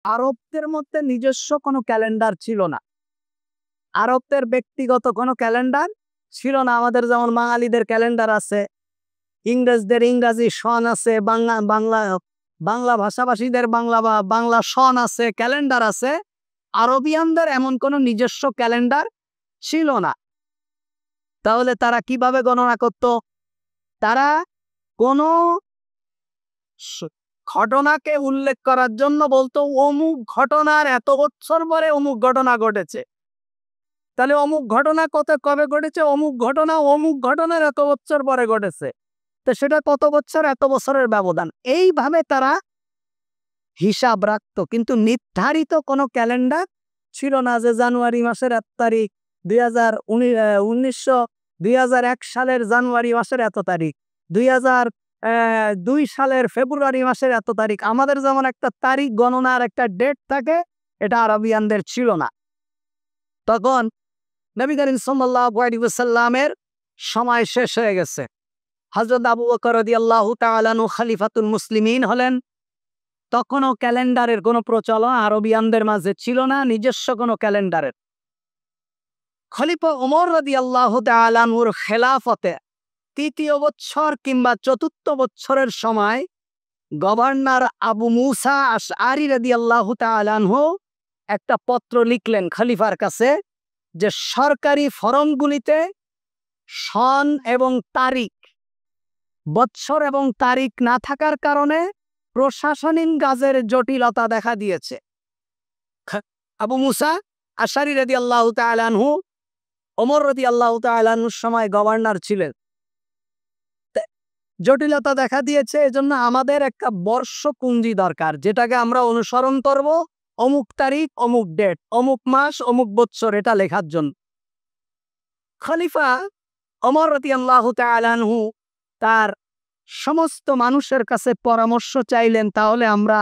আরবদের মধ্যে নিজস্ব কোনো ক্যালেন্ডার ছিল না। আরবদের ব্যক্তিগত কোনো ক্যালেন্ডার ছিল না। আমাদের যেমন বাঙালিদের ক্যালেন্ডার আছে, ইংরেজদের ইংরাজি সন আছে, বাংলা ভাষাভাষীদের বাংলা সন আছে, ক্যালেন্ডার আছে। আরবিয়ানদের এমন কোনো নিজস্ব ক্যালেন্ডার ছিল না। তাহলে তারা কিভাবে গণনা করত? তারা কোনো ঘটনাকে উল্লেখ করার জন্য বলতো অমুক ঘটনার এত বছর পরে অমুক ঘটনা ঘটেছে। তাহলে অমুক ঘটনা কবে ঘটেছে? অমুক ঘটনার এত বছর পরে ঘটেছে। তো সেটা কত বছর? এত বছরের ব্যবধান। এইভাবে তারা হিসাব রাখত, কিন্তু নির্ধারিত কোনো ক্যালেন্ডার ছিল না যে জানুয়ারি মাসের 1 তারিখ 2001 সালের জানুয়ারি মাসের এত তারিখ, 2002 সালের ফেব্রুয়ারি মাসের এত তারিখ। আমাদের যেমন একটা তারিখ গণনার একটা ডেট থাকে, এটা আরবিয়ানদের ছিল না। তখন নবী করিম সাল্লাল্লাহু আলাইহি ওয়াসাল্লামের সময় শেষ হয়ে গেছে। হযরত আবু বকর রাদিয়াল্লাহু তাআলা আনহু খলিফাতুল মুসলিমিন হলেন। তখনও ক্যালেন্ডারের কোনো প্রচলন আরবিয়ানদের মাঝে ছিল না, নিজস্ব কোনো ক্যালেন্ডারের। খলিফা ওমর রাদিয়াল্লাহু তাআলা আনহুর খেলাফতে ৩য় বছর কিংবা ৪র্থ বছরের সময় গভর্নর আবু মুসা আশআরী রাদিয়াল্লাহু তাআলা আনহু একটা পত্র লিখলেন খলিফার কাছে যে সরকারি ফরমগুলিতে সন এবং তারিখ, বৎসর এবং তারিখ না থাকার কারণে প্রশাসনিক কাজের জটিলতা দেখা দিয়েছে। আবু মুসা আশআরী রাদিয়াল্লাহু তাআলা আনহু ওমর রাদিয়াল্লাহু তাআলা আনহুর সময় গভর্নর ছিলেন। জটিলতা দেখা দিয়েছে, এজন্য আমাদের একটা বর্ষপুঞ্জি দরকার, যেটাকে আমরা অনুসরণ করব অমুক তারিখ, অমুক ডেট, অমুক মাস, অমুক বৎসর, এটা লেখার জন্য। খলিফা ওমর রাদিয়াল্লাহু তাআলা আনহু তার সমস্ত মানুষের কাছে পরামর্শ চাইলেন, তাহলে আমরা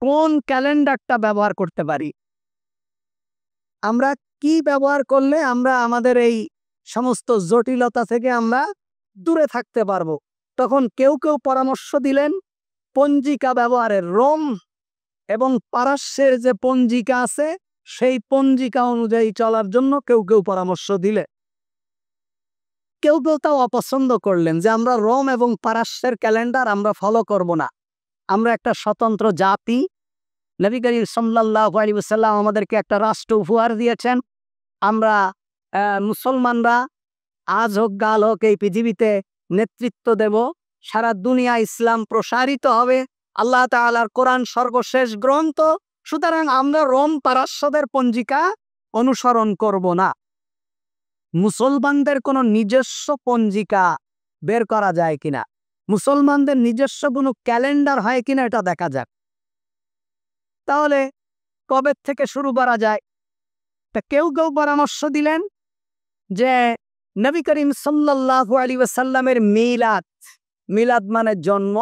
কোন ক্যালেন্ডারটা ব্যবহার করতে পারি, আমরা কি ব্যবহার করলে আমরা আমাদের এই সমস্ত জটিলতা থেকে আমরা দূরে থাকতে পারবো। তখন কেউ কেউ পরামর্শ দিলেন পঞ্জিকা ব্যবহারের। রোম এবং পারস্যের যে পঞ্জিকা আছে সেই পঞ্জিকা অনুযায়ী চলার জন্য কেউ কেউ পরামর্শ দিলে। কেউ কেউ তাও অপছন্দ করলেন যে আমরা রোম এবং পারস্যের ক্যালেন্ডার আমরা ফলো করব না, আমরা একটা স্বতন্ত্র জাতি। নবী করিম সাল্লাল্লাহু আলাইহি ওয়াসাল্লাম আমাদেরকে একটা রাষ্ট্র উপহার দিয়েছেন। আমরা মুসলমানরা আজ হোক কাল হোক এই পৃথিবীতে নেতৃত্ব দেব, সারা দুনিয়া ইসলাম প্রসারিত হবে, আল্লাহ তাআলার কোরআন সর্বশেষ গ্রন্থ। সুতরাং আমরা রোম পারস্যদের পঞ্জিকা অনুসরণ করব না। মুসলমানদের কোনো নিজস্ব পঞ্জিকা বের করা যায় কিনা, মুসলমানদের নিজস্ব কোনো ক্যালেন্ডার হয় কিনা, এটা দেখা যাক। তাহলে কবে থেকে শুরু করা যায়? তা কেউ কেউ পরামর্শ দিলেন যে নবী করিম সাল্লাল্লাহু আলাইহি ওয়াসাল্লামের মিলাদ মানে জন্ম,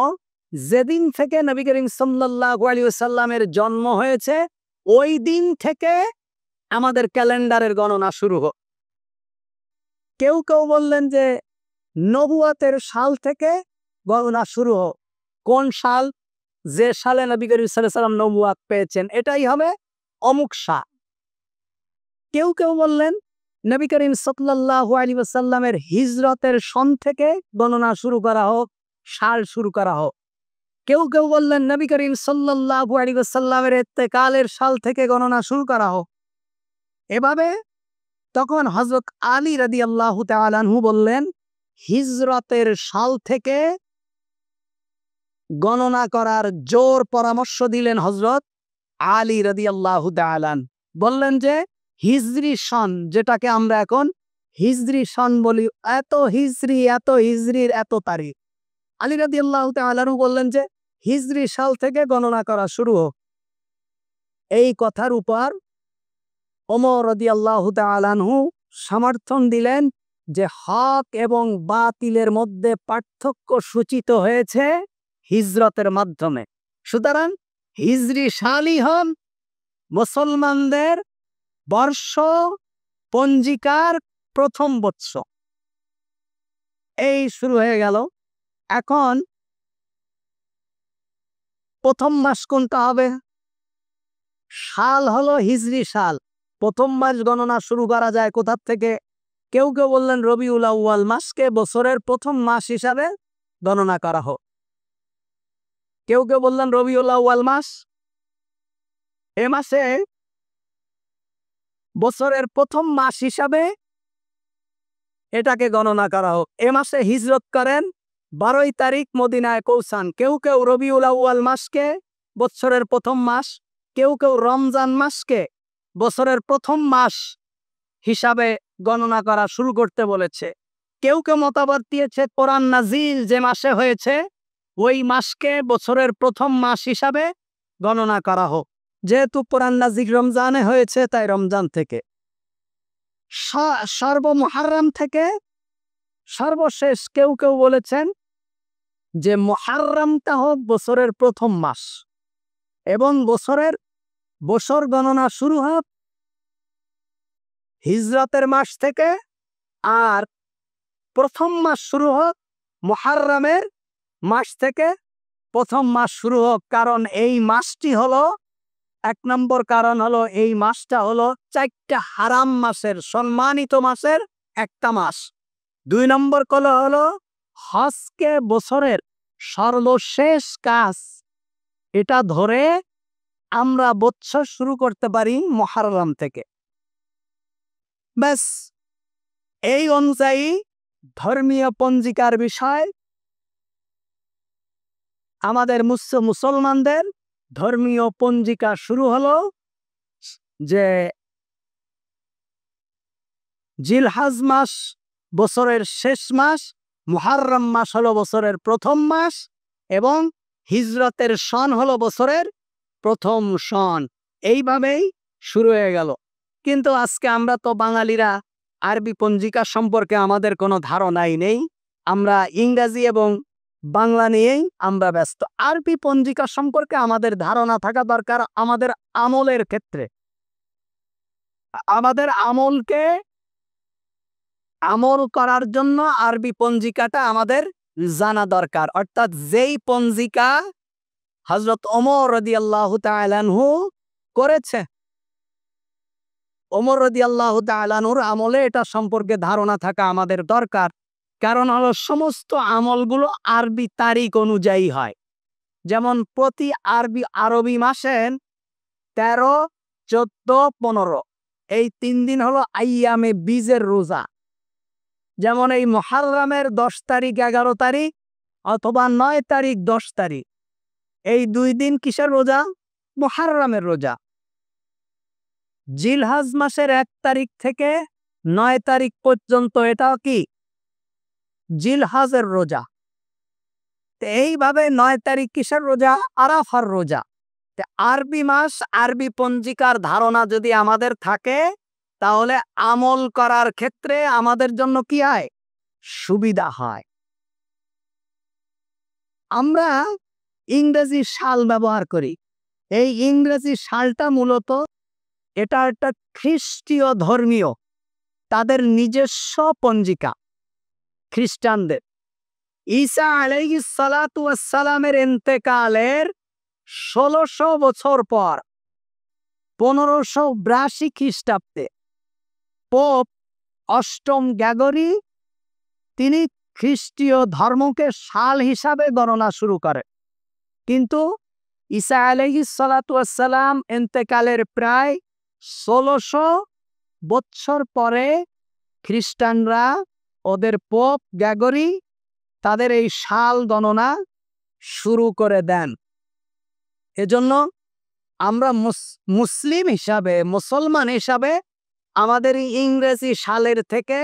যেদিন থেকে নবী করিম সাল্লাল্লাহু আলাইহি ওয়াসাল্লামের জন্ম হয়েছে ওই দিন থেকে আমাদের ক্যালেন্ডারের গণনা শুরু হোক। কেউ কেউ বললেন যে নবুয়তের সাল থেকে গণনা শুরু হোক। কোন সাল? যে সালে নবী করিম সাল্লাল্লাহু আলাইহি ওয়াসাল্লাম নবুয়ত পেয়েছেন এটাই হবে অমুক সাল। কেউ কেউ বললেন নবী করিম সাল্লাল্লাহু আলাইহি ওয়াসাল্লামের হিজরতের সন থেকে গণনা শুরু করা হোক, সাল শুরু করা হোক। কেউ কেউ বললেন নবী করিম সাল্লাল্লাহু আলাইহি ওয়াসাল্লামের ইন্তেকালের সাল থেকে গণনা শুরু করা হোক। এভাবে তখন হযরত আলী রাদিয়াল্লাহু তাআলা আনহু বললেন হিজরতের সাল থেকে গণনা করার জোর পরামর্শ দিলেন হযরত আলী রাদিয়াল্লাহু তাআলা আনহু। বললেন যে হিজরি সন, যেটাকে আমরা এখন হিজরি সন বলি, এত হিজরির এত তারিখ। আলী রাদিয়াল্লাহু তাআলা আনহু বললেন যে হিজরি সাল থেকে গণনা করা শুরু হোক। এই কথার উপর ওমর রাদিয়াল্লাহু তাআলা আনহু সমর্থন দিলেন যে হক এবং বাতিলের মধ্যে পার্থক্য সূচিত হয়েছে হিজরতের মাধ্যমে। সুতরাং হিজরি সালই হন মুসলমানদের বর্ষ পঞ্জিকার প্রথম বৎসর। এই শুরু হয়ে গেল। এখন প্রথম মাস কোনটা হবে? সাল হলো হিজরি সাল। প্রথম মাস গণনা শুরু করা যায় কোথা থেকে? কেউ কেউ বললেন রবিউল আউয়াল মাসকে বছরের প্রথম মাস হিসাবে গণনা করা হোক। কেউ কেউ বললেন রবিউল আউয়াল মাস, এ মাসে বছরের প্রথম মাস হিসাবে এটাকে গণনা করা হোক। এ মাসে হিজরত করেন, 12 তারিখ মদিনায় পৌঁছান। কেউ কেউ রবিউল আউয়াল মাসকে বছরের প্রথম মাস, কেউ কেউ রমজান মাসকে বছরের প্রথম মাস হিসাবে গণনা করা শুরু করতে বলেছে। কেউ কেউ মতামত দিয়েছে কোরআন নাজিল যে মাসে হয়েছে ওই মাসকে বছরের প্রথম মাস হিসাবে গণনা করা হোক। যেহেতু কোরআন নাজিল রমজানে হয়েছে তাই রমজান থেকে, সর্বমুহাররম থেকে সর্বশেষ কেউ কেউ বলেছেন যে মুহাররমটা হোক বছরের প্রথম মাস এবং বছর গণনা শুরু হোক হিজরতের মাস থেকে, আর প্রথম মাস শুরু হোক মুহাররমের মাস থেকে। প্রথম মাস শুরু হোক কারণ এই মাসটি হলো, 1 নম্বর কারণ হলো এই মাসটা হলো 4টা হারাম মাসের সম্মানিত মাসের একটা মাস। 2 নম্বর হলো হজকে বছরের সর্বশেষ কাজ, এটা ধরে আমরা বছর শুরু করতে পারি মুহাররম থেকে। ব্যাস, এই অনুযায়ী ধর্মীয় পঞ্জিকার বিষয় আমাদের মুসলমানদের ধর্মীয় পঞ্জিকা শুরু হলো যে জিলহজ মাস বছরের শেষ মাস, মুহাররম মাস হলো বছরের প্রথম মাস এবং হিজরতের সন হলো বছরের প্রথম সন। এইভাবেই শুরু হয়ে গেল। কিন্তু আজকে আমরা তো বাঙালিরা আরবি পঞ্জিকা সম্পর্কে আমাদের কোনো ধারণাই নেই। আমরা ইংরেজি এবং বাংলা নিয়েই আমরা ব্যস্ত। আরবি পঞ্জিকা সম্পর্কে আমাদের ধারণা থাকা দরকার আমাদের আমলের ক্ষেত্রে। আমাদের আমল করার জন্য আরবি পঞ্জিকাটা আমাদের জানা দরকার। অর্থাৎ যেই পঞ্জিকা হযরত ওমর রাদিয়াল্লাহু তাআলা আনহু করেছে, ওমর রাদিয়াল্লাহু তাআলা আনহুর আমলে এটা সম্পর্কে ধারণা থাকা আমাদের দরকার। কারণ হলো সমস্ত আমলগুলো আরবি তারিখ অনুযায়ী হয়। যেমন প্রতি আরবি মাসে 13, 14, 15 এই 3 দিন হলো আইয়ামে বীজের রোজা। যেমন এই মুহাররমের 10 তারিখ, 11 তারিখ অথবা 9 তারিখ, 10 তারিখ এই 2 দিন কিসের রোজা? মুহাররমের রোজা। জিলহজ মাসের 1 তারিখ থেকে 9 তারিখ পর্যন্ত এটাও কি জিলহজের রোজা। এইভাবে 9 তারিখ কিসের রোজা? আরাফার রোজা। আরবি মাস, আরবি পঞ্জিকার ধারণা যদি আমাদের থাকে তাহলে আমল করার ক্ষেত্রে আমাদের জন্য কি হয়? সুবিধা হয়। আমরা ইংরেজি সাল ব্যবহার করি। এই ইংরেজি সালটা মূলত এটা একটা খ্রিস্টীয় ধর্মীয়, তাদের নিজস্ব পঞ্জিকা। খ্রিস্টানদের ঈসা আলাইহিস সালাতু ওয়াস সালামের ইন্তেকালের 1600 বছর পর 1582 খ্রিস্টাব্দে পোপ 8ম গ্রেগরি তিনি খ্রিস্টীয় ধর্মকে সাল হিসাবে গণনা শুরু করেন। কিন্তু ঈসা আলাইহিস সালাতু ওয়াস সালাম ইন্তেকালের প্রায় 1600 বছর পরে খ্রিস্টানরা ওদের পোপ গ্রেগরি তাদের এই সাল গণনা শুরু করে দেন। এজন্য আমরা মুসলমান হিসাবে আমাদের ইংরেজি সালের থেকে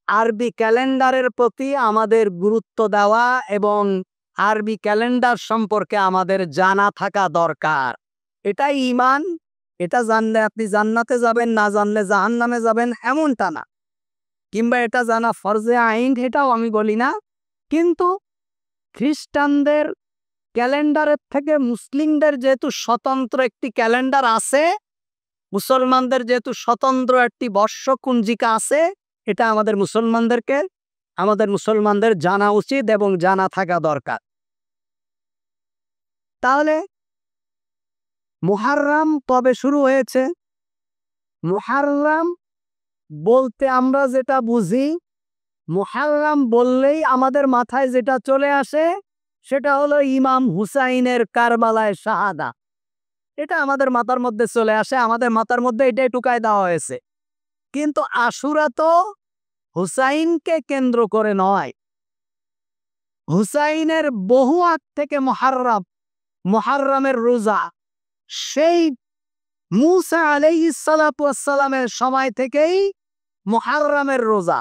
আরবি ক্যালেন্ডারের প্রতি আমাদের গুরুত্ব দেওয়া এবং আরবি ক্যালেন্ডার সম্পর্কে আমাদের জানা থাকা দরকার। এটাই ঈমান। এটা জানলে আপনি জান্নাতে যাবেন, না জানলে জাহান্নামে যাবেন এমনটা না। কিংবা এটা জানা ফরজে আইন, এটাও আমি বলি না। কিন্তু খ্রিস্টানদের ক্যালেন্ডারের থেকে মুসলিমদের যেহেতু স্বতন্ত্র একটি ক্যালেন্ডার আছে, মুসলমানদের যেহেতু স্বতন্ত্র একটি বর্ষকুঞ্জিকা আছে, এটা আমাদের মুসলমানদের জানা উচিত এবং জানা থাকা দরকার। তাহলে মুহাররম কবে শুরু হয়েছে? মুহাররম বলতে আমরা যেটা বুঝি, মুহাররম বললেই আমাদের মাথায় যেটা চলে আসে সেটা হলো ইমাম হুসাইনের কারবালায় শাহাদা। এটা আমাদের মাথার মধ্যে চলে আসে, আমাদের মাথার মধ্যে এটাই ঢুকায় দেওয়া হয়েছে। কিন্তু আশুরা তো হুসাইনকে কেন্দ্র করে নয়। হুসাইনের বহু আগ থেকে মুহাররম, মুহাররমের রোজা সেই মুসা আলাইহিস সালাতু ওয়াস সালামের সময় থেকেই মুহাররমের রোজা।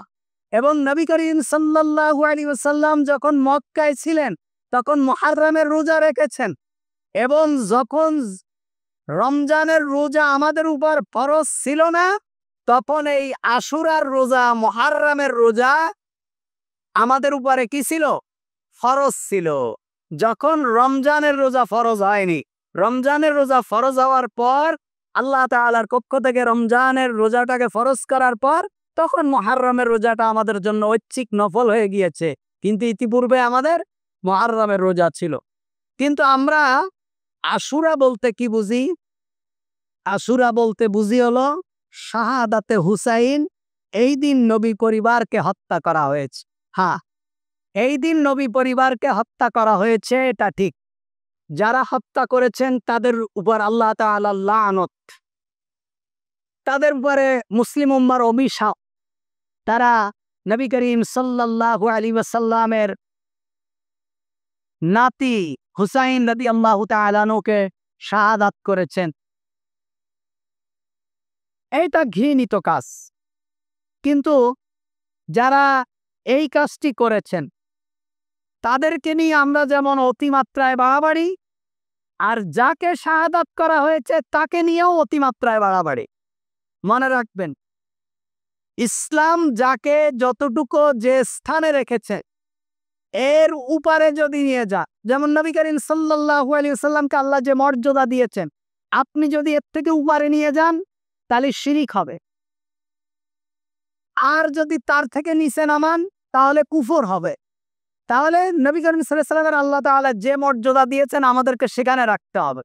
এবং নবী করিম সাল্লাল্লাহু আলাইহি ওয়াসাল্লাম যখন মক্কায় ছিলেন তখন মুহাররমের রোজা রেখেছেন। এবং যখন রমজানের রোজা আমাদের উপর ফরজ ছিল না, তখন এই আশুরার রোজা, মুহাররমের রোজা আমাদের উপরে কি ছিল? ফরজ ছিল। যখন রমজানের রোজা ফরজ হয়নি, রমজানের রোজা ফরজ হওয়ার পর আল্লাহ তাআলার পক্ষ থেকে রমজানের রোজাটাকে ফরজ করার পর তখন মুহাররমের রোজাটা আমাদের জন্য ঐচ্ছিক নফল হয়ে গিয়েছে। কিন্তু ইতিপূর্বে আমাদের মুহাররমের রোজা ছিল। কিন্তু আমরা আশুরা বলতে কি বুঝি? আশুরা বলতে বুঝি হলো শাহাদাতে হুসাইন। এই দিন নবী পরিবারকে হত্যা করা হয়েছে। হ্যাঁ, এই দিন নবী পরিবারকে হত্যা করা হয়েছে, এটা ঠিক। যারা হত্যা করেছেন তাদের উপর আল্লাহ তাআলার লানত, তাদের উপরে মুসলিম উম্মার অভিশাপ। তারা নবী করিম সাল্লাল্লাহু আলাইহি ওয়াসাল্লামের নাতি হুসাইন রাদিয়াল্লাহু তাআলা আনহুকে শাহাদাত করেছেন। এটা ঘৃণিত কাজ। কিন্তু যারা এই কাজটি করেছেন তাদেরকে নিয়ে আমরা যেমন অতিমাত্রায় বাড়াবাড়ি, আর যাকে শাহাদাত করা হয়েছে তাকে নিয়েও অতিমাত্রায় বাড়াবাড়ি। মনে রাখবেন, ইসলাম যাকে যতটুকু যে স্থানে রেখেছে এর উপরে যদি নিয়ে যা, যেমন নবী করিম সাল্লাল্লাহু আলাইহি ওয়াসাল্লামকে আল্লাহ যে মর্যাদা দিয়েছেন, আপনি যদি এর থেকে উপরে নিয়ে যান তাহলে শিরিক হবে। আর যদি তার থেকে নিচে নামান তাহলে কুফর হবে। তাহলে নবী করিম সাল্লাল্লাহু আলাইহি ওয়াসাল্লামের আল্লাহ তাআলা যে মর্যাদা দিয়েছেন আমাদেরকে সেখানে রাখতে হবে।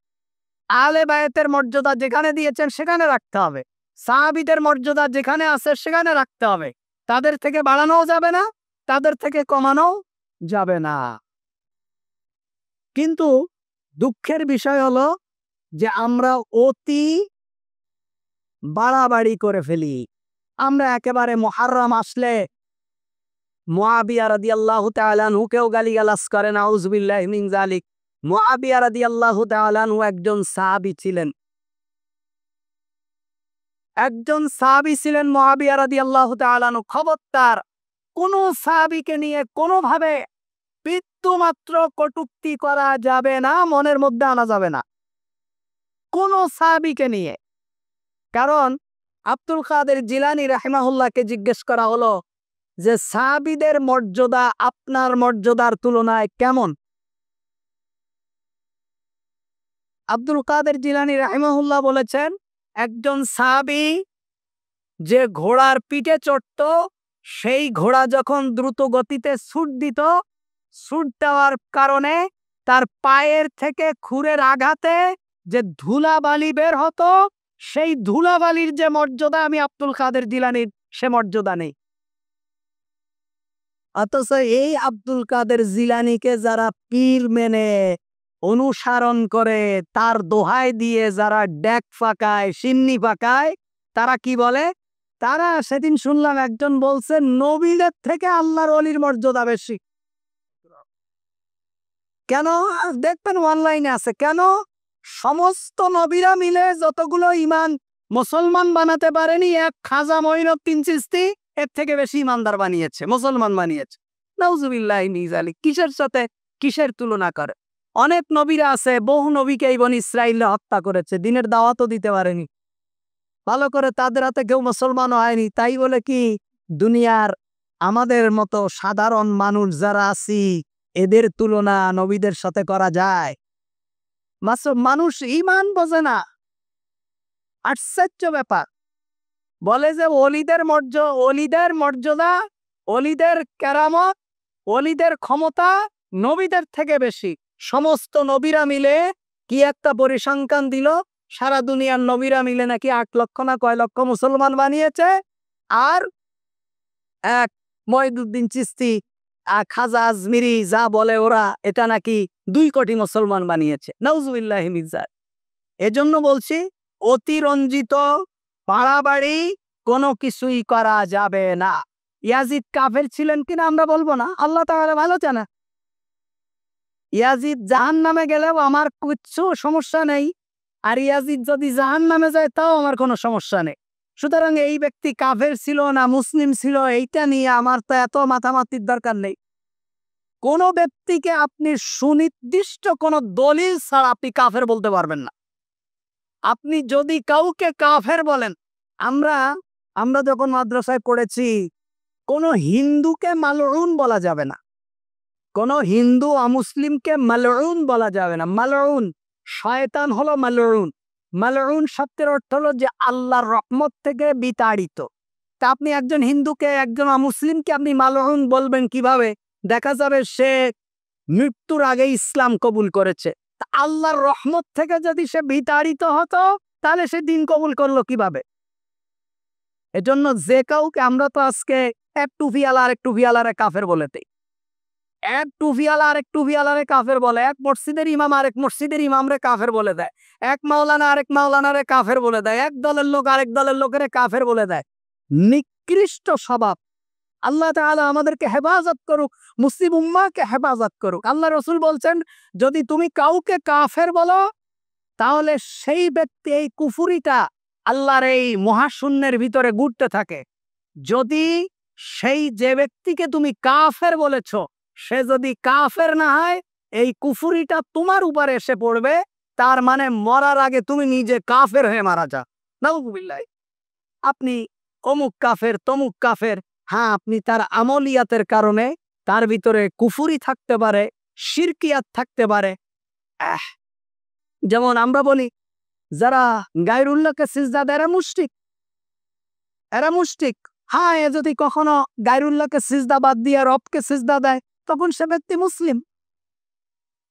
আহলে বায়াতের মর্যাদা যেখানে দিয়েছেন সেখানে রাখতে হবে। সাহাবীদের মর্যাদা যেখানে আছে সেখানে রাখতে হবে। তাদের থেকে বাড়ানোও যাবে না, তাদের থেকে কমানোও যাবে না। কিন্তু দুঃখের বিষয় হলো যে আমরা অতি বাড়াবাড়ি করে ফেলি। আমরা একেবারে মুহাররম আসলে মুআবিয়া রাদিয়াল্লাহু তাআলা আনহুকেও গালিগালাজ করে, নাউযুবিল্লাহি মিন যালিক। মুআবিয়া রাদিয়াল্লাহু তাআলা আনহু একজন সাহাবী ছিলেন। একজন সাহাবী ছিলেন মুআবিয়া রাদিয়াল্লাহু তাআলা আনহু। খবরদার কোন সাহাবীকে নিয়ে কোনোভাবে বিন্দুমাত্র কটূক্তি করা যাবে না, মনের মধ্যে আনা যাবে না কোন সাহাবীকে নিয়ে। কারণ আব্দুল কাদের জিলানী রাহিমাহুল্লাহকে জিজ্ঞেস করা হলো যে সাহাবীদের মর্যাদা আপনার মর্যাদার তুলনায় কেমন? আব্দুল কাদের জিলানী রাহিমাহুল্লাহ বলেছেন, একজন সাহাবী যে ঘোড়ার পিঠে চড়ত, সেই ঘোড়া যখন দ্রুত গতিতে ছুট দিত, ছুট দেওয়ার কারণে তার পায়ের থেকে খুরের আঘাতে যে ধুলাবালি বের হতো, সেই ধুলাবালির যে মর্যাদা আমি আব্দুল কাদের জিলানীর সে মর্যাদা নেই। অথচ এই আব্দুল কাদের জিলানীকে যারা পীর মেনে অনুসরণ করে, তার দোহাই দিয়ে যারা ডেক ফাঁকায়, সিন্নি ফাঁকায়, তারা কি বলে? তারা সেদিন শুনলাম একজন বলছে নবীদের থেকে আল্লাহর ওলির মর্যাদা বেশি। কেন? দেখবেন অনলাইনে আছে। কেন? সমস্ত নবীরা মিলে যতগুলো ইমান মুসলমান বানাতে পারেনি, এক খাজা মঈনুদ্দিন চিশতি এর থেকে বেশি ইমানদার বানিয়েছে, মুসলমান বানিয়েছে। নাউযুবিল্লাহি মিন যালিক। কিসের সাথে কিসের তুলনা করে? অনেক নবীরা আছে, বহু নবীকে এই বনি ইসরাইল হত্যা করেছে, দিনের দাওয়াতও দিতে পারেনি, ভালো করে তাদের হাতে কেউ মুসলমানও হয়নি। তাই বলে কি দুনিয়ার আমাদের মতো সাধারণ মানুষ যারা আছি এদের তুলনা নবীদের সাথে করা যায়? মানুষ ঈমান বোঝে না, আশ্চর্য ব্যাপার। বলে যে ওলিদের মর্যাদা, ওলিদের কেরামত, ওলিদের ক্ষমতা নবীদের থেকে বেশি। সমস্ত নবীরা মিলে কি একটা পরিসংখ্যান দিল, সারা দুনিয়ার নবীরা মিলে নাকি 8 লক্ষ না কয় লক্ষ মুসলমান বানিয়েছে, আর এক মঈনুদ্দিন চিশতি খাজা আজমিরি যা বলে ওরা এটা নাকি 2 কোটি মুসলমান বানিয়েছে। নাউজুবিল্লাহি মিন যালিক। এজন্য বলছি অতিরঞ্জিত বাড়াবাড়ি কোনো কিছুই করা যাবে না। ইয়াজিদ কাফের ছিলেন কিনা আমরা বলবো না, আল্লাহ তাআলা ভালো জানে। ইয়াজিদ জাহান্নামে গেলেও আমার কিচ্ছু সমস্যা নেই, আর ইয়াজিদ যদি জাহান্নামে যায় তাও আমার কোনো সমস্যা নেই। সুতরাং এই ব্যক্তি কাফের ছিল না মুসলিম ছিল এইটা নিয়ে আমার তো এত মাথামাতির দরকার নেই। কোনো ব্যক্তিকে আপনি সুনির্দিষ্ট কোনো দলিল ছাড়া আপনি কাফের বলতে পারবেন না। আপনি যদি কাউকে কাফের বলেন, আমরা যখন মাদ্রাসায় পড়েছি কোনো হিন্দুকে মালউন বলা যাবে না, কোনো হিন্দু অমুসলিমকে মালউন বলা যাবে না। মালউন শয়তান হলো মালউন। মালউন শব্দের অর্থ হলো যে আল্লাহর রহমত থেকে বিতাড়িত। তা আপনি একজন হিন্দুকে একজন অমুসলিমকে আপনি মালউন বলবেন কিভাবে? দেখা যাবে সে মৃত্যুর আগে ইসলাম কবুল করেছে। তা আল্লাহর রহমত থেকে যদি সে বিতাড়িত হতো তাহলে সে দিন কবুল করলো কিভাবে? এজন্য যে কাউকে আমরা তো আজকে এক টুপিওয়ালা আরেক টুপিওয়ালারে কাফের বলে দেই, এক টুপিওয়ালা আরেক টুপিওয়ালারে কাফের বলে, এক মসজিদের ইমাম আরেক মসজিদের ইমামরে কাফের বলে দেয়, এক মাওলানা আরেক মাওলানারে কাফের বলে দেয়, এক দলের লোক আরেক দলের লোকেরে কাফের বলে দেয়। নিকৃষ্ট স্বভাব। আল্লাহ তাআলা আমাদেরকে হেফাজত করুক, মুসলিম উম্মাহকে হেফাজত করুক। আল্লাহ রসুল বলছেন যদি তুমি কাউকে কাফের বলো তাহলে সেই ব্যক্তি এই কুফুরিটা আল্লাহর এই মহাশূন্যের ভিতরে ঘুরতে থাকে। যদি সেই যে ব্যক্তিকে তুমি কাফের বলেছ সে যদি কাফের না হয় এই কুফুরিটা তোমার উপরে এসে পড়বে, তার মানে মরার আগে তুমি নিজে কাফের হয়ে মারা যা। নাউযুবিল্লাহ। আপনি অমুক কাফের তমুক কাফের, হ্যাঁ আপনি তার আমলিয়াতের কারণে তার ভিতরে কুফুরি থাকতে পারে, শিরকিয়াত থাকতে পারে। যেমন আমরা বলি যারা গায়রুল্লাহকে সিজদা দেয় এরা মুশরিক। হ্যাঁ, এ যদি কখনো গায়রুল্লাহকে সিজদা বাদ দিয়ে রবকে সিজদা দেয় তখন সে ব্যক্তি মুসলিম,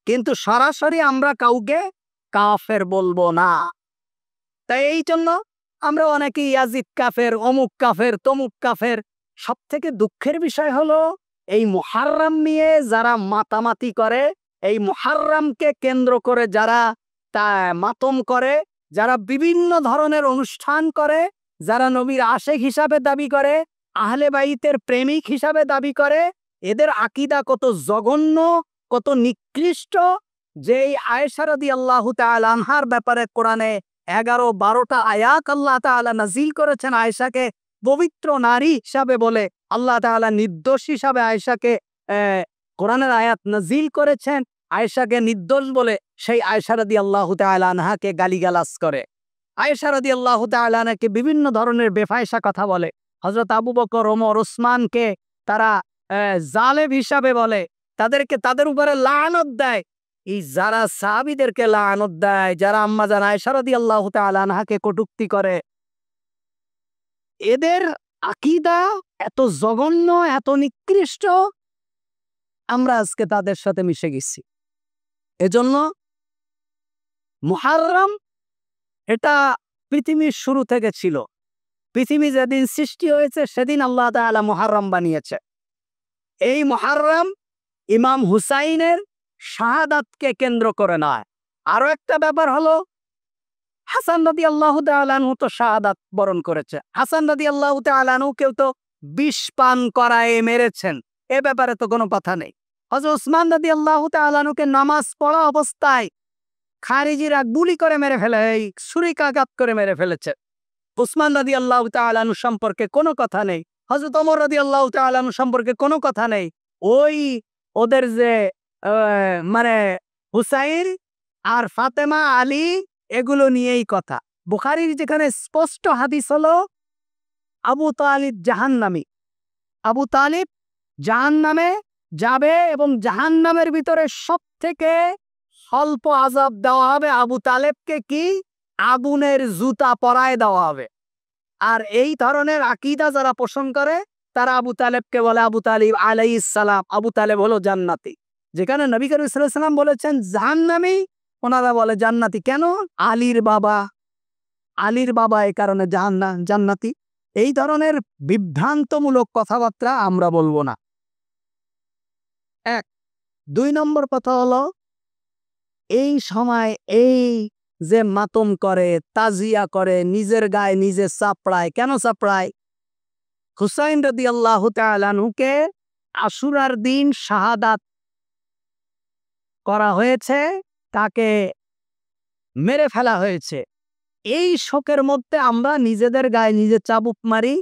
কিন্তু সরাসরি আমরা কাউকে কাফের বলবো না। তাই এই জন্য আমরা অনেকে ইয়াজিদ কাফের, অমুক কাফের, তমুক কাফের। সব থেকে দুঃখের বিষয় হলো এই মুহাররম নিয়ে যারা মাতামাতি করে, এই মুহাররমকে কেন্দ্র করে যারা তা মাতম করে, যারা বিভিন্ন ধরনের অনুষ্ঠান করে, যারা নবীর আশেক হিসাবে দাবি করে, আহলে বাইতের প্রেমিক হিসাবে দাবি করে, এদের আকীদা কত জঘন্য, কত নিকৃষ্ট। যে আয়েশা রাদিয়াল্লাহু তাআলা আনহার ব্যাপারে কোরআনে 11-12টা আয়াত আল্লাহ তাআলা নাজিল করেছেন আয়েশাকে পবিত্র নারী হিসাবে বলে, আল্লাহ তাআলা নির্দোষ হিসাবে আয়েশাকে কোরআনের আয়াত নাজিল করেছেন। আয়েশাকে নির্দোষ বলে সেই আয়েশা রাদিয়াল্লাহু তাআলা আনহাকে গালিগালাজ করে, আয়েশা রাদিয়াল্লাহু তাআলা আনহাকে বিভিন্ন ধরনের বেফায়সা কথা বলে। হযরত আবু বকর, ওমর, ওসমানকে তারা জালেম হিসাবে বলে, তাদের উপরে লানত দেয়। এই যারা সাহাবীদেরকে লানত দেয়, যারা আম্মাজান আয়েশা রাদিয়াল্লাহু তাআলা আনহাকে কটূক্তি করে, এদের আকীদা এত জঘন্য, এত নিকৃষ্ট, আমরা আজকে তাদের সাথে মিশে গেছি। এজন্য মুহাররম এটা পৃথিবীর শুরু থেকে ছিল। পৃথিবী যেদিন সৃষ্টি হয়েছে সেদিন আল্লাহ তাআলা মুহাররম বানিয়েছে। এই মুহাররম ইমাম হুসাইনের শাহাদাতকে কেন্দ্র করে নয়। আরো একটা ব্যাপার হলো হাসান রাদিয়াল্লাহু তাআলা আনহু তো শাহাদাত বরণ করেছে। হাসান রাদিয়াল্লাহু তাআলা আনহুকেও তো বিষ পান করায় মেরেছেন, এ ব্যাপারে তো কোনো কথা নেই। হযরত ওসমান রাদিয়াল্লাহু তাআলা আনহুকে নামাজ পড়া অবস্থায় খারিজিরা গুলি করে মেরে ফেলে, ছুরিকাঘাত করে মেরে ফেলেছে। ওসমান রাদিয়াল্লাহু তাআলা আনহু সম্পর্কে কোনো কথা নেই। হযরত ওমর রাদিয়াল্লাহু তাআলা আনহু সম্পর্কে কোনো কথা নেই। ওই ওদের যে মানে হুসাইন আর ফাতেমা, আলী, এগুলো নিয়েই কথা। বুখারীর যেখানে স্পষ্ট হাদিস হলো আবু তালিব জাহান্নামী, আবু তালিব জাহান্নামে যাবে এবং জাহান্নামের ভিতরে সবথেকে স্বল্প আযাব দেওয়া হবে আবু তালেবকে, কি আগুনের জুতা পরায় দেওয়া হবে। আর এই ধরনের আকীদা যারা পোষণ করে তারা আবু তালেবকে বলে আবু তালিব আলাইহিস সালাম। আবু তালেব হলো জান্নাতি, যেখানে নবী করিম সাল্লাল্লাহু আলাইহি ওয়াসাল্লাম বলেছেন জাহান্নামী ওনারা বলে জান্নাতি। কেন? আলীর বাবা, আলীর বাবা এই কারণে জান্নাতি। এই ধরনের বিভ্রান্তমূলক কথাবার্তা আমরা বলবো না। এক। ২ নম্বর কথা হলো, এই সময় এই যে মাতম করে, তাজিয়া করে, নিজের গায়ে নিজে চাপড়ায়, কেন চাপড়ায়? হুসাইন রাদিয়াল্লাহু তাআলা আনহুকে আশুরার দিন শাহাদাত করা হয়েছে, তাকে মেরে ফেলা হয়েছে। এই শোকের মধ্যে আমরা নিজেদের গায়ে নিজে চাবুক মারি,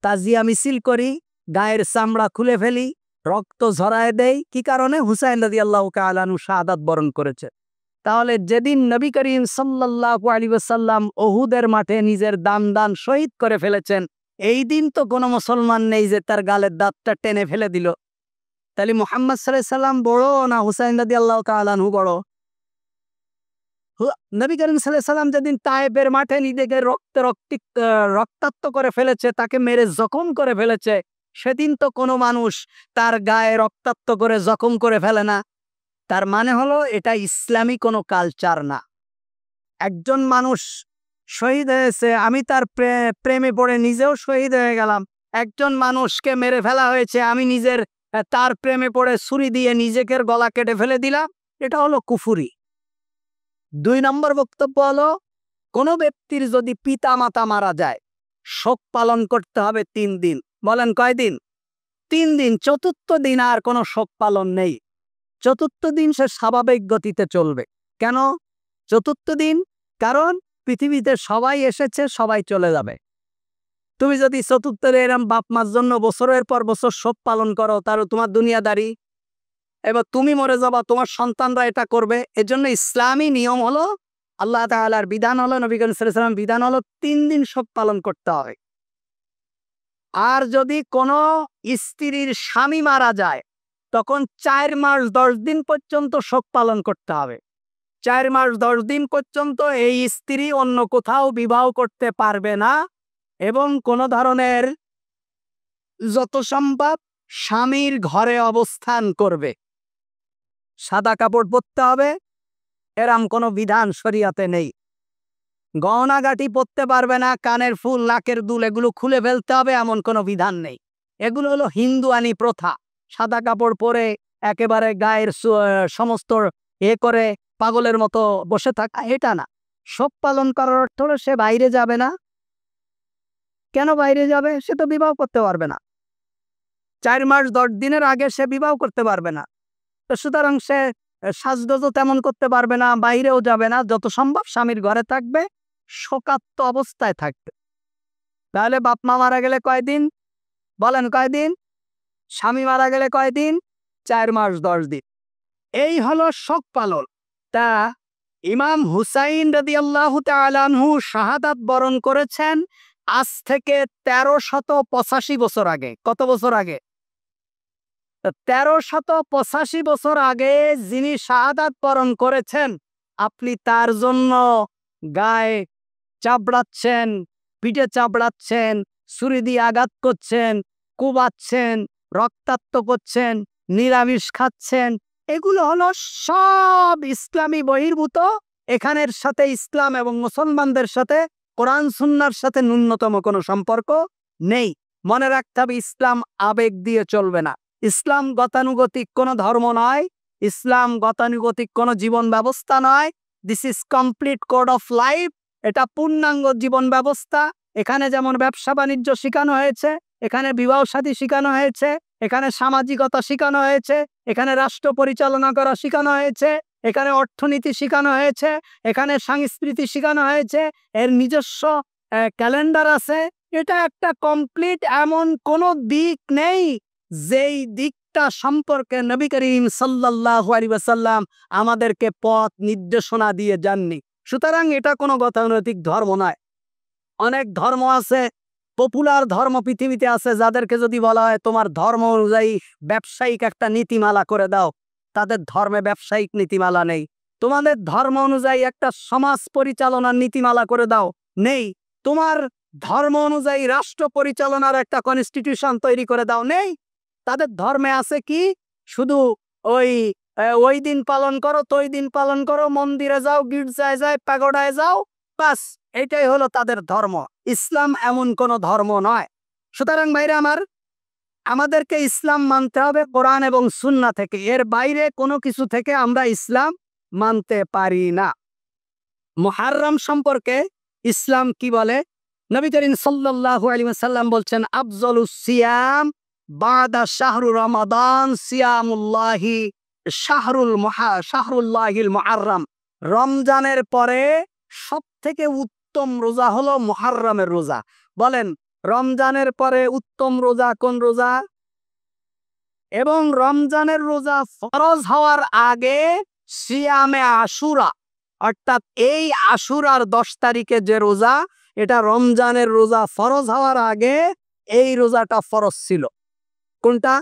তাজিয়া মিছিল করি, গায়ের চামড়া খুলে ফেলি, রক্ত ঝরায় দেই। কি কারণে? হুসাইন রাদিয়াল্লাহু তাআলা আনহু শাহাদাত বরণ করেছে। তাহলে যেদিন নবী করিম সাল্লাল্লাহু আলাইহি ওয়াসাল্লাম উহুদের মাঠে নিজের দান শহীদ করে ফেলেছেন, এই দিন তো কোনো মুসলমান নেই যে তার গালের দাঁতটা টেনে ফেলে দিল। তাহলে মুহাম্মদ সাল্লাল্লাহু আলাইহি সাল্লাম বড় না হুসাইন রাদিয়াল্লাহু তাআলা আনহু বড়? নবী করিম সাল্লাল্লাহু আলাইহি সাল্লাম যেদিন তায়েফের মাঠে নিজেকে রক্তাক্ত করে ফেলেছে, তাকে মেরে জখম করে ফেলেছে, সেদিন তো কোনো মানুষ তার গায়ে রক্তাক্ত করে জখম করে ফেলে না। তার মানে হলো এটা ইসলামী কোনো কালচার না। একজন মানুষ শহীদ হয়েছে, আমি তার প্রেমে পড়ে নিজেও শহীদ হয়ে গেলাম। একজন মানুষকে মেরে ফেলা হয়েছে, আমি তার প্রেমে পড়ে ছুরি দিয়ে নিজেকে গলা কেটে ফেলে দিলাম, এটা হলো কুফরি। ২ নম্বর বক্তব্য হলো, কোনো ব্যক্তির যদি পিতা মাতা মারা যায়, শোক পালন করতে হবে ৩ দিন। বলেন কয়দিন? ৩ দিন। চতুর্থ দিন আর কোনো শোক পালন নেই। চতুর্থ দিন সে স্বাভাবিক গতিতে চলবে। কেন চতুর্থ দিন? কারণ পৃথিবীতে সবাই এসেছে, সবাই চলে যাবে। তুমি যদি চতুর্থ এরম বাপ মার জন্য বছরের পর বছর শোক পালন করো, তারও তোমার দুনিয়াদারি। এবার তুমি মরে যাবা, তোমার সন্তানরা এটা করবে। এজন্য ইসলামী নিয়ম হলো, আল্লাহ তাআলার বিধান হলো, নবী করিম সাল্লাল্লাহু আলাইহি ওয়াসাল্লাম বিধান হলো ৩ দিন শোক পালন করতে হবে। আর যদি কোনো স্ত্রীর স্বামী মারা যায়, তখন ৪ মাস ১০ দিন পর্যন্ত শোক পালন করতে হবে। ৪ মাস ১০ দিন পর্যন্ত এই স্ত্রী অন্য কোথাও বিবাহ করতে পারবে না, এবং কোনো ধরনের যত সম্ভব স্বামীর ঘরে অবস্থান করবে। সাদা কাপড় পরতে হবে, এরম কোনো বিধান শরীয়তে নেই। গহনাগাটি পরতে পারবে না, কানের ফুল, নাকের দুল এগুলো খুলে ফেলতে হবে, এমন কোনো বিধান নেই। এগুলো হলো হিন্দুয়ানি প্রথা। সাদা কাপড় পরে একেবারে গায়ের সমস্ত করে পাগলের মতো বসে থাকা, এটা না। শোক পালন করার অর্থ হলো সে বাইরে যাবে না। কেন বাইরে যাবে? সে তো বিবাহ করতে পারবে না। ৪ মাস ১০ দিনের আগে সে বিবাহ করতে পারবে না। তো সুতরাং সে সাজগোজও তেমন করতে পারবে না, বাইরেও যাবে না, যত সম্ভব স্বামীর ঘরে থাকবে, শোকাত্ম অবস্থায় থাকবে। তাহলে বাপ মা মারা গেলে কয়দিন? বলেন কয়দিন? স্বামী মারা গেলে কয়দিন? ৪ মাস ১০ দিন। এই হলো শোক পালন। তা ইমাম হুসাইন রাদিয়াল্লাহু তাআলা আনহু শাহাদাত বরণ করেছেন আজ থেকে ১৩৮৫ বছর আগে। কত বছর আগে? ১৩৮৫ বছর আগে যিনি শাহাদাত বরণ করেছেন, আপনি তার জন্য গায়ে চাপড়াচ্ছেন, পিঠে চাপড়াচ্ছেন, ছুরি দিয়ে আঘাত করছেন, কোবাচ্ছেন, রক্তাক্ত করছেন, নিরামিষ খাচ্ছেন, এগুলো হলো সব ইসলামী বহির্ভূত। এখানের সাথে ইসলাম এবং মুসলমানদের সাথে, কোরআন সুন্নাহর সাথে ন্যূনতম কোনো সম্পর্ক নেই। মনে রাখতে হবে, ইসলাম আবেগ দিয়ে চলবে না। ইসলাম গতানুগতিক কোনো ধর্ম নয়, ইসলাম গতানুগতিক কোনো জীবন ব্যবস্থা নয়। This is complete code of life. এটা পূর্ণাঙ্গ জীবন ব্যবস্থা। এখানে যেমন ব্যবসা বাণিজ্য শেখানো হয়েছে, এখানে বিবাহ শাদী শেখানো হয়েছে, এখানে সামাজিকতা শেখানো হয়েছে, এখানে রাষ্ট্র পরিচালনা করা শেখানো হয়েছে, এখানে অর্থনীতি শেখানো হয়েছে, এখানে সংস্কৃতি শেখানো হয়েছে, এর নিজস্ব ক্যালেন্ডার আছে। এটা একটা কমপ্লিট, এমন কোনো দিক নেই যেই দিকটা সম্পর্কে নবী করিম সাল্লাল্লাহু আলাইহি ওয়াসাল্লাম আমাদেরকে পথ নির্দেশনা দিয়ে যাননি। সুতরাং এটা কোনো গতানুগতিক ধর্ম নয়। অনেক ধর্ম আছে, পপুলার ধর্ম পৃথিবীতে আছে, যাদেরকে যদি বলা হয় তোমার ধর্ম অনুযায়ী ব্যবসায়িক একটা নীতিমালা করে দাও, তাদের ধর্মে ব্যবসায়িক নীতিমালা নেই। তোমাদের ধর্ম অনুযায়ী একটা সমাজ পরিচালনার নীতিমালা করে দাও, নেই। তোমার ধর্ম অনুযায়ী রাষ্ট্র পরিচালনার একটা কনস্টিটিউশন তৈরি করে দাও, নেই। তাদের ধর্মে আছে কি? শুধু ওই ওই দিন পালন করো, তো ওই দিন পালন করো, মন্দিরে যাও, গির্জায় যায়, পাগোডায় যাও, বাস এটাই হলো তাদের ধর্ম। ইসলাম এমন কোন ধর্ম নয়। সুতরাং ভাইরা আমার, আমাদেরকে ইসলাম মানতে হবে কোরআন এবং সুন্নাহ থেকে, এর বাইরে কোনো কিছু থেকে আমরা ইসলাম মানতে পারি না। মুহররম সম্পর্কে ইসলাম কি বলে? নবী করিম সাল্লাল্লাহু আলাইহি ওয়াসাল্লাম বলছেন, আফজলুস সিয়াম বাদা শাহরু রমাদান সিয়ামুল্লাহি শাহরুল্লাহিল মুহররম। রমজানের পরে সবথেকে উত্তম রোজা হলো মুহররমের রোজা। বলেন, রমজানের পরে উত্তম রোজা কোন রোজা? এবং রমজানের রোজা ফরজ হওয়ার আগে সিয়ামে আশুরা, অর্থাৎ এই আশুরার 10 তারিখে যে রোজা, এটা রমজানের রোজা ফরজ হওয়ার আগে এই রোজাটা ফরজ ছিল। কোনটা?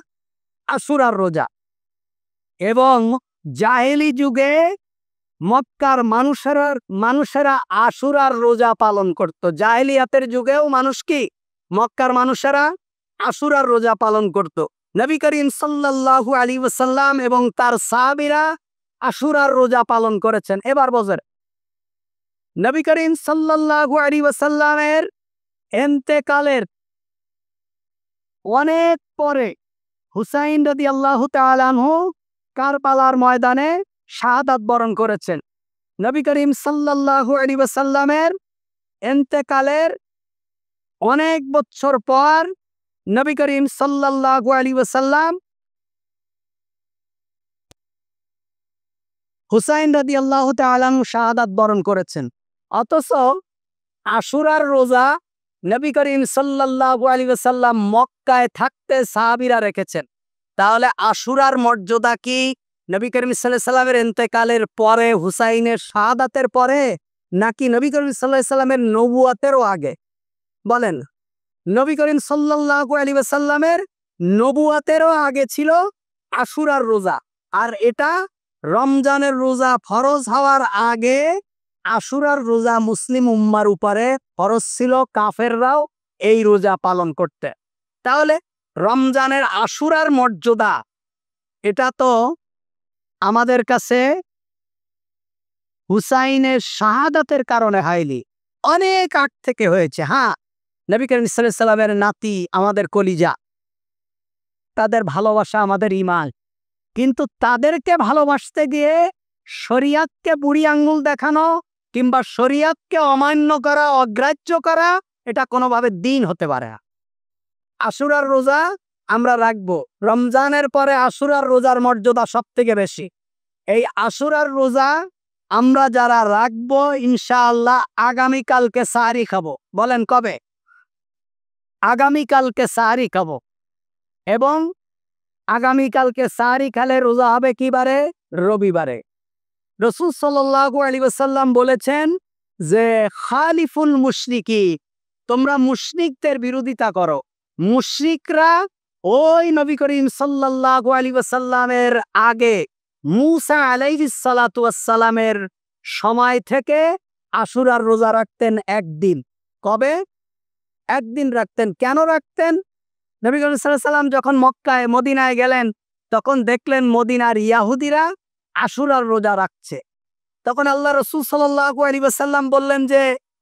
আশুরার রোজা। এবং জাহেলি যুগে মক্কার মানুষেরা আশুরার রোজা পালন করত। জাহেলিয়াতের যুগেও মানুষ কি, মক্কার মানুষেরা আশুরার রোজা পালন করত। নবী করিম সাল্লাল্লাহু আলাইহি ওয়াসাল্লাম এবং তার সাহাবীরা আশুরার রোজা পালন করেছেন। এবার বোঝেন, নবী করিম সাল্লাল্লাহু আলাইহি ওয়াসাল্লামের ইন্তেকালের অনেক পরে হুসাইন রাদিয়াল্লাহু তাআলা আনহু কারবালার ময়দানে শাহাদাত বরণ করেছেন। নবী করিম সাল্লাল্লাহু আলাইহি ওয়াসাল্লামের ইন্তেকালের অনেক বছর পর নবী করিম সাল্লাল্লাহু আলাইহি ওয়াসাল্লাম হুসাইন রাদিয়াল্লাহু তাআলা আনহু শাহাদাত বরণ করেছেন। অথচ আশুরার রোজা নবী করিম সাল্লাল্লাহু আলাইহি ওয়াসাল্লাম মক্কায় থাকতে সাহাবীরা রেখেছেন। তাহলে আশুরার মর্যাদা কি নবী করিম সাল্লাল্লাহু আলাইহি ওয়াসাল্লামের ইন্তেকালের পরে, হুসাইনের শাহাদাতের পরে, নাকি নবী করিম সাল্লাল্লাহু আলাইহি ওয়াসাল্লামের নবুয়তেরও আগে? বলেন, নবী করিম সাল্লাল্লাহু আলাইহি ওয়াসাল্লামের নবুয়তেরও আগে ছিল আশুরার রোজা। আর এটা রমজানের রোজা ফরজ হওয়ার আগে আশুরার রোজা মুসলিম উম্মার উপরে ফরজ ছিল, কাফেররাও এই রোজা পালন করতে। তাহলে রমজানের আশুরার মর্যাদা, এটা তো আমাদের কাছে হুসাইনের শাহাদাতের কারণে হয়নি, অনেক আগ থেকে হয়েছে। হ্যাঁ, নবী করিম সাল্লাল্লাহু আলাইহি ওয়াসাল্লামের নাতি আমাদের কলিজা, তাদের ভালোবাসা আমাদের ঈমান। কিন্তু তাদেরকে ভালোবাসতে গিয়ে শরিয়াতকে বুড়ি আঙ্গুল দেখানো কিংবা শরিয়াতকে অমান্য করা, অগ্রাহ্য করা, এটা কোনোভাবে দিন হতে পারে না। আশুরার রোজা আমরা রাখবো। রমজানের পরে আশুরার রোজার মর্যাদা সব থেকে বেশি। এই আশুরার রোজা আমরা যারা রাখবো, ইনশাআল্লাহ আগামীকালকে সাহারি খাবো। বলেন কবে? আগামীকালকে সাহারি খাবো। এবং আগামীকালকে সাহারি খেলে রোজা হবে কি বারে? রবিবারে। রাসূল সাল্লাল্লাহু আলাইহি ওয়াসাল্লাম বলেছেন যে খালিফুল মুশরিকি, তোমরা মুশরিকদের বিরোধিতা করো। মুশরিকরা ওই নবী করিম সাল্লাল্লাহু আলাইহি ওয়াসাল্লামের আগে মূসা আলাইহিস সালাতু ওয়াস সালামের সময় থেকে আশুরার রোজা রাখতেন একদিন। কবে? একদিন রাখতেন। কেন রাখতেন? নবী করিম সাল্লাল্লাহু আলাইহি ওয়াসাল্লাম যখন মদিনায় গেলেন, তখন দেখলেন মদিনার ইহুদিরা আশুরার রোজা রাখছে। তখন আল্লাহ রাসূল সাল্লাল্লাহু আলাইহি ওয়াসাল্লাম বললেন যে,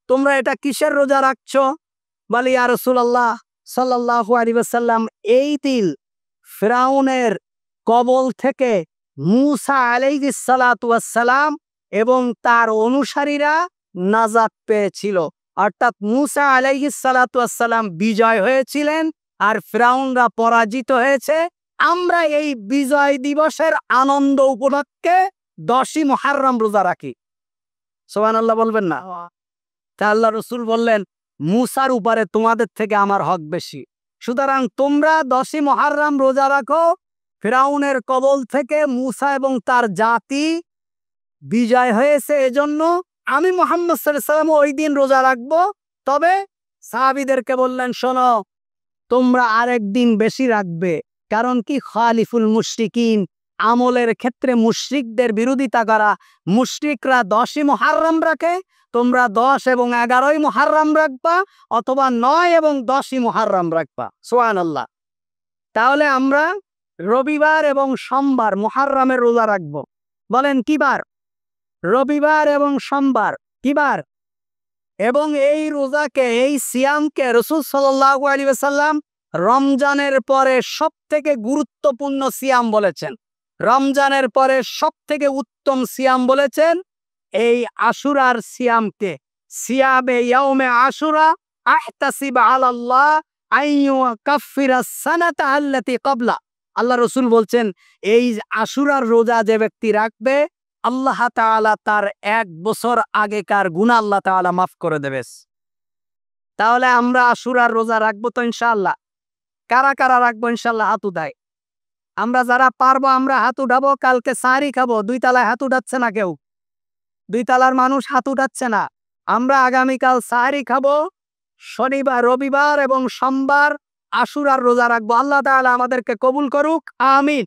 তোমরা এটা কিসের রোজা রাখছো? বলে, ইয়া রাসূলুল্লাহ সাল্লাল্লাহু আলাইহি ওয়াসাল্লাম, এই দিন ফিরআউনের কবল থেকে মূসা আলাইহিস সালাতু ওয়াস সালাম এবং তার অনুসারীরা নাজাত পেয়েছিল। অর্থাৎ মূসা আলাইহিস সালাতু ওয়াস সালাম বিজয় হয়েছিলেন আর ফিরআউনরা পরাজিত হয়েছে। আমরা এই বিজয় দিবসের আনন্দ উপলক্ষে 10ই মুহররম রোজা রাখি। সুবহানাল্লাহ বলবেন না? তা আল্লাহ রাসূল বললেন, মূসার উপরে তোমাদের থেকে আমার হক বেশি। সুতরাং তোমরা 10ই মুহররম রোজা রাখো। ফিরআউনের কবল থেকে মূসা এবং তার জাতি বিজয় হয়েছে, এজন্য আমি মুহাম্মদ সাল্লাল্লাহু আলাইহি ওয়াসাল্লাম ওই দিন রোজা রাখবো। তবে সাহাবীদেরকে বললেন, শোনো, তোমরা আরেকদিন বেশি রাখবে। কারণ কি? খালিফুল মুশরিকিন, আমলের ক্ষেত্রে মুশরিকদের বিরোধিতা করা। মুশরিকরা 10ই মুহররম রাখে, তোমরা 10 এবং 11ই মুহররম রাখবা, অথবা 9 এবং 10ই মুহররম রাখবা। সুবহানাল্লাহ। তাহলে আমরা রবিবার এবং সোমবার মুহররমের রোজা রাখবো। বলেন কি বার? রবিবার এবং সোমবার। কি বার? এবং এই রোজাকে, এই সিয়ামকে রাসূল সাল্লাল্লাহু আলাইহি ওয়াসাল্লাম রমজানের পরে সবথেকে গুরুত্বপূর্ণ সিয়াম বলেছেন। রমজানের পরে সবথেকে উত্তম সিয়াম বলেছেন এই আশুরার সিয়ামকে। সিয়ামে ইয়াউমে আশুরা আহতাসিব আলাল্লাহ আইয়ুকাফিরাস সানাতা আল্লাতী ক্বাবলা। আল্লাহ রাসূল বলছেন এই আশুরার রোজা যে ব্যক্তি রাখবে আল্লাহ তাআলা তার 1 বছর আগেকার গুনাহ আল্লাহ তাআলা মাফ করে দেবে। তাহলে আমরা আশুরার রোজা রাখবো তো ইনশাআল্লাহ? কারা কারা রাখবো ইনশাআল্লাহ হাত উঠায়। আমরা যারা পারবো আমরা হাত উঠাবো, কালকে সাহরি খাবো। 2 তলায় হাত উঠাচ্ছে না কেউ। 2 তলার মানুষ হাত উঠাচ্ছে না। আমরা আগামীকাল সাহরি খাবো, শনিবার, রবিবার এবং সোমবার আশুরার রোজা রাখবো। আল্লাহ তাআলা আমাদেরকে কবুল করুক। আমিন।